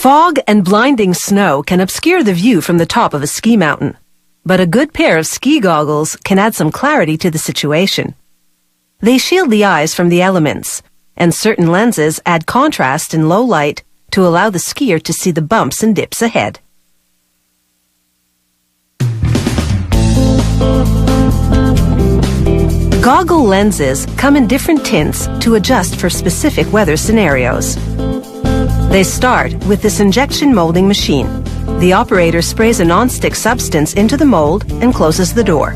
Fog and blinding snow can obscure the view from the top of a ski mountain, but a good pair of ski goggles can add some clarity to the situation. They shield the eyes from the elements, and certain lenses add contrast in low light to allow the skier to see the bumps and dips ahead. Goggle lenses come in different tints to adjust for specific weather scenarios. They start with this injection molding machine. The operator sprays a non-stick substance into the mold and closes the door.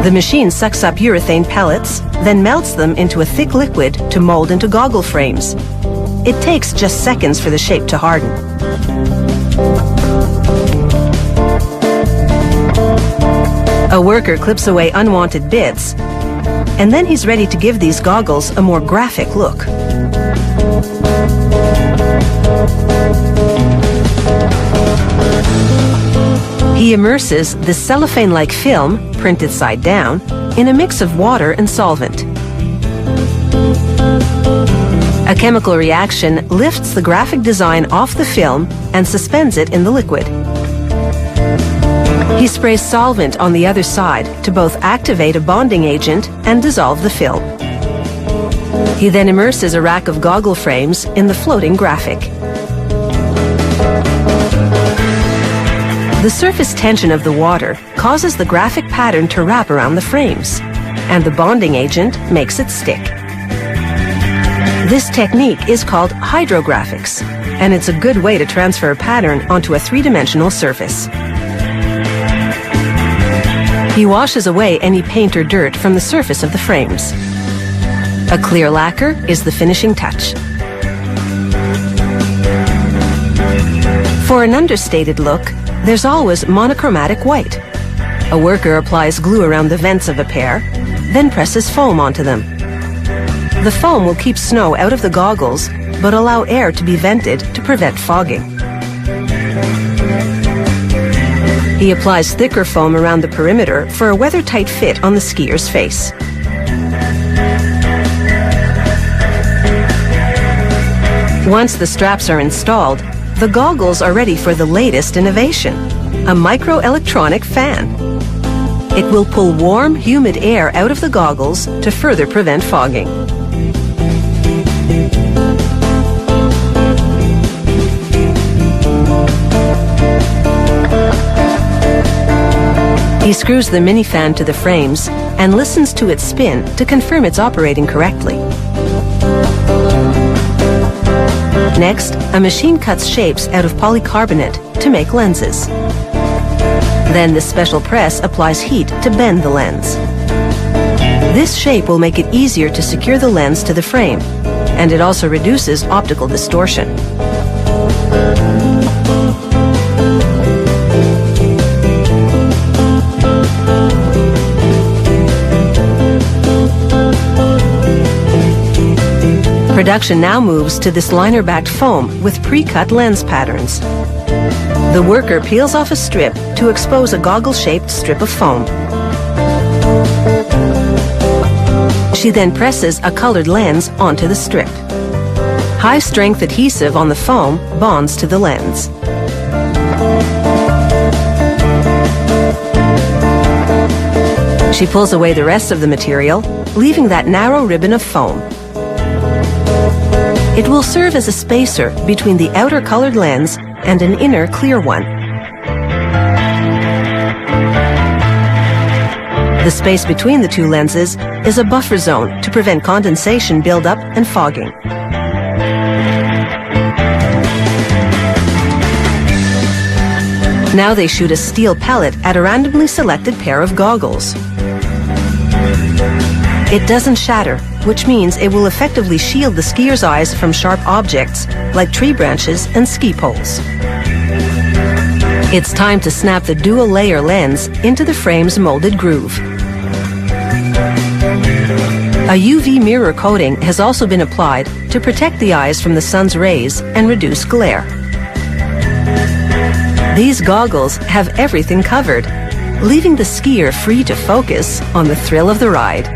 The machine sucks up urethane pellets, then melts them into a thick liquid to mold into goggle frames. It takes just seconds for the shape to harden. A worker clips away unwanted bits, and then he's ready to give these goggles a more graphic look. He immerses the cellophane-like film, printed side down, in a mix of water and solvent. A chemical reaction lifts the graphic design off the film and suspends it in the liquid. He sprays solvent on the other side to both activate a bonding agent and dissolve the film. He then immerses a rack of goggle frames in the floating graphic. The surface tension of the water causes the graphic pattern to wrap around the frames, and the bonding agent makes it stick. This technique is called hydrographics, and it's a good way to transfer a pattern onto a three-dimensional surface. He washes away any paint or dirt from the surface of the frames. A clear lacquer is the finishing touch. For an understated look, there's always monochromatic white. A worker applies glue around the vents of a pair, then presses foam onto them. The foam will keep snow out of the goggles, but allow air to be vented to prevent fogging. He applies thicker foam around the perimeter for a weather-tight fit on the skier's face. Once the straps are installed, the goggles are ready for the latest innovation, a microelectronic fan. It will pull warm, humid air out of the goggles to further prevent fogging. He screws the mini fan to the frames and listens to its spin to confirm it's operating correctly. Next, a machine cuts shapes out of polycarbonate to make lenses. Then the special press applies heat to bend the lens. This shape will make it easier to secure the lens to the frame, and it also reduces optical distortion. Production now moves to this liner-backed foam with pre-cut lens patterns. The worker peels off a strip to expose a goggle-shaped strip of foam. She then presses a colored lens onto the strip. High-strength adhesive on the foam bonds to the lens. She pulls away the rest of the material, leaving that narrow ribbon of foam. It will serve as a spacer between the outer colored lens and an inner clear one. The space between the two lenses is a buffer zone to prevent condensation buildup and fogging. Now they shoot a steel pellet at a randomly selected pair of goggles. It doesn't shatter, which means it will effectively shield the skier's eyes from sharp objects like tree branches and ski poles. It's time to snap the dual-layer lens into the frame's molded groove. A UV mirror coating has also been applied to protect the eyes from the sun's rays and reduce glare. These goggles have everything covered, leaving the skier free to focus on the thrill of the ride.